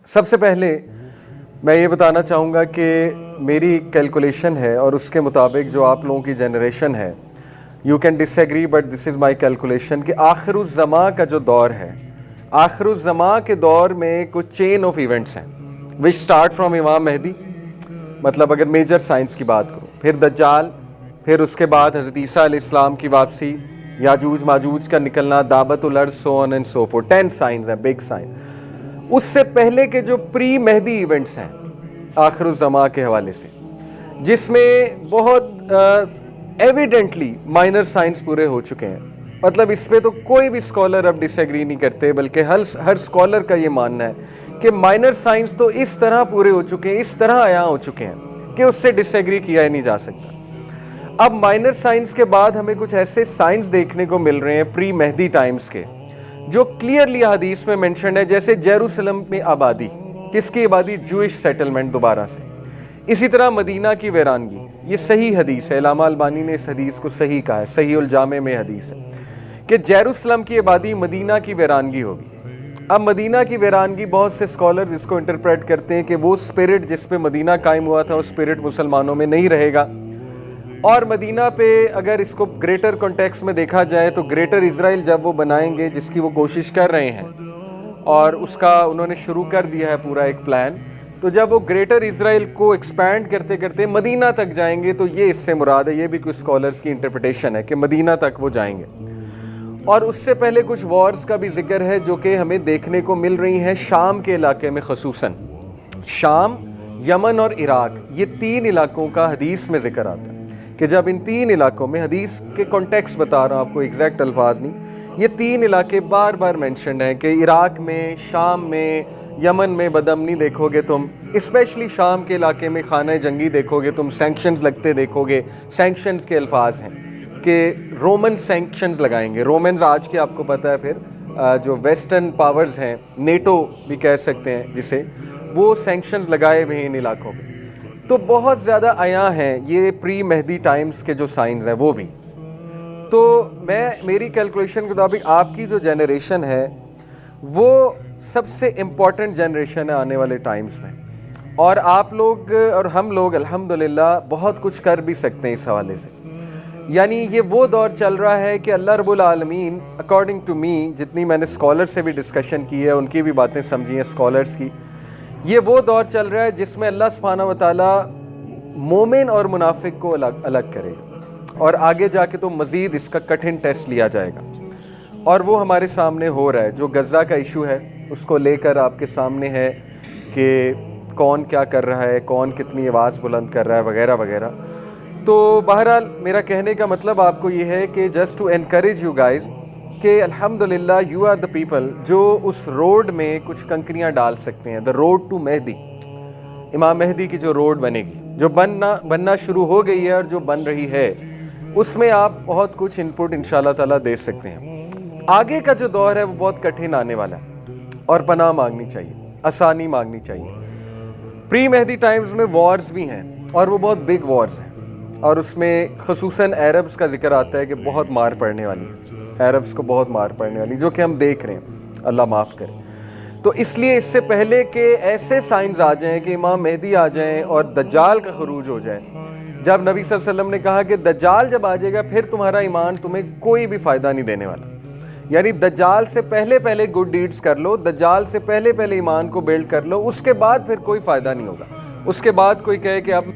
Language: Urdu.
سب سے پہلے میں یہ بتانا چاہوں گا کہ میری کیلکولیشن ہے اور اس کے مطابق جو آپ لوگوں کی جنریشن ہے، you can disagree but this is my calculation, کہ آخر الزماں کا جو دور ہے، آخر الزماں کے دور میں کچھ چین آف ایونٹس ہیں وچ سٹارٹ فرام امام مہدی، مطلب اگر میجر سائنس کی بات کروں، پھر دجال، پھر اس کے بعد حضرت عیسیٰ علیہ السلام کی واپسی، یاجوج ماجوج کا نکلنا، دعوت الارض، so on and so forth, 10 signs ہیں، بگ سائن۔ اس سے پہلے کے جو پری مہدی ایونٹس ہیں آخر الزماں کے حوالے سے، جس میں بہت ایویڈنٹلی مائنر سائنس پورے ہو چکے ہیں، مطلب اس پہ تو کوئی بھی اسکالر اب ڈس ایگری نہیں کرتے، بلکہ ہر اسکالر کا یہ ماننا ہے کہ مائنر سائنس تو اس طرح پورے ہو چکے ہیں، اس طرح عیاں ہو چکے ہیں کہ اس سے ڈس ایگری کیا ہی نہیں جا سکتا۔ اب مائنر سائنس کے بعد ہمیں کچھ ایسے سائنس دیکھنے کو مل رہے ہیں پری مہدی ٹائمز کے، جو کلیئرلی حدیث میں منشن ہے، جیسے جیروسلم میں آبادی، کس کی آبادی؟ جوئش سیٹلمنٹ دوبارہ سے۔ اسی طرح مدینہ کی ویرانگی، یہ صحیح حدیث ہے، علامہ البانی نے اس حدیث کو صحیح کہا ہے، صحیح الجامع میں حدیث ہے کہ جیروسلم کی آبادی مدینہ کی ویرانگی ہوگی۔ اب مدینہ کی ویرانگی بہت سے اسکالرز اس کو انٹرپریٹ کرتے ہیں کہ وہ اسپرٹ جس پہ مدینہ قائم ہوا تھا، وہ اسپرٹ مسلمانوں میں نہیں رہے گا، اور مدینہ پہ اگر اس کو گریٹر کانٹیکس میں دیکھا جائے تو گریٹر اسرائیل جب وہ بنائیں گے، جس کی وہ کوشش کر رہے ہیں اور اس کا انہوں نے شروع کر دیا ہے پورا ایک پلان، تو جب وہ گریٹر اسرائیل کو ایکسپینڈ کرتے کرتے مدینہ تک جائیں گے تو یہ اس سے مراد ہے، یہ بھی کچھ اسکالرز کی انٹرپریٹیشن ہے کہ مدینہ تک وہ جائیں گے۔ اور اس سے پہلے کچھ وارز کا بھی ذکر ہے جو کہ ہمیں دیکھنے کو مل رہی ہیں شام کے علاقے میں، خصوصاً شام، یمن اور عراق، یہ 3 علاقوں کا حدیث میں ذکر آتا ہے کہ جب ان 3 علاقوں میں، حدیث کے کانٹیکس بتا رہا ہوں آپ کو، ایگزیکٹ الفاظ نہیں، یہ 3 علاقے بار بار مینشنڈ ہیں کہ عراق میں، شام میں، یمن میں بدامنی دیکھو گے تم، اسپیشلی شام کے علاقے میں خانہ جنگی دیکھو گے تم، سینکشنز لگتے دیکھو گے۔ سینکشنز کے الفاظ ہیں کہ رومن سینکشنز لگائیں گے، رومنز آج کے آپ کو پتہ ہے، پھر جو ویسٹرن پاورز ہیں، نیٹو بھی کہہ سکتے ہیں جسے، وہ سینکشنز لگائے ہوئے ہیں ان علاقوں میں۔ تو بہت زیادہ عیاں ہیں یہ پری مہدی ٹائمز کے جو سائنز ہیں وہ بھی۔ تو میری کیلکولیشن کے مطابق آپ کی جو جنریشن ہے وہ سب سے امپورٹنٹ جنریشن ہے آنے والے ٹائمز میں، اور آپ لوگ اور ہم لوگ الحمدللہ بہت کچھ کر بھی سکتے ہیں اس حوالے سے۔ یعنی یہ وہ دور چل رہا ہے کہ اللہ رب العالمین، اکارڈنگ ٹو می، جتنی میں نے اسکالر سے بھی ڈسکشن کی ہے، ان کی بھی باتیں سمجھی ہیں اسکالرس کی، یہ وہ دور چل رہا ہے جس میں اللہ سبحانہ وتعالیٰ مومن اور منافق کو الگ کرے، اور آگے جا کے تو مزید اس کا کٹھن ٹیسٹ لیا جائے گا، اور وہ ہمارے سامنے ہو رہا ہے۔ جو غزہ کا ایشو ہے اس کو لے کر آپ کے سامنے ہے کہ کون کیا کر رہا ہے، کون کتنی آواز بلند کر رہا ہے، وغیرہ وغیرہ۔ تو بہرحال میرا کہنے کا مطلب آپ کو یہ ہے کہ just to encourage you guys کہ الحمدللہ یو آر دا پیپل جو اس روڈ میں کچھ کنکریاں ڈال سکتے ہیں، دا روڈ ٹو مہدی، امام مہدی کی جو روڈ بنے گی، جو بننا شروع ہو گئی ہے اور جو بن رہی ہے، اس میں آپ بہت کچھ ان پٹ انشاءاللہ تعالیٰ دے سکتے ہیں۔ آگے کا جو دور ہے وہ بہت کٹھن آنے والا ہے، اور پناہ مانگنی چاہیے، آسانی مانگنی چاہیے۔ پری مہدی ٹائمز میں وارز بھی ہیں، اور وہ بہت بگ وارز ہیں، اور اس میں خصوصاً عربز کا ذکر آتا ہے کہ بہت مار پڑنے والی ہے، عربز کو بہت مار پڑنے والی، جو کہ ہم دیکھ رہے ہیں، اللہ معاف کرے۔ تو اس لیے اس سے پہلے کہ ایسے سائنز آ جائیں کہ امام مہدی آ جائیں اور دجال کا خروج ہو جائے، جب نبی صلی اللہ علیہ وسلم نے کہا کہ دجال جب آ جائے گا پھر تمہارا ایمان تمہیں کوئی بھی فائدہ نہیں دینے والا، یعنی دجال سے پہلے گڈ ڈیڈز کر لو، دجال سے پہلے ایمان کو بلڈ کر لو، اس کے بعد پھر کوئی فائدہ نہیں ہوگا۔ اس کے بعد کوئی کہے کہ اب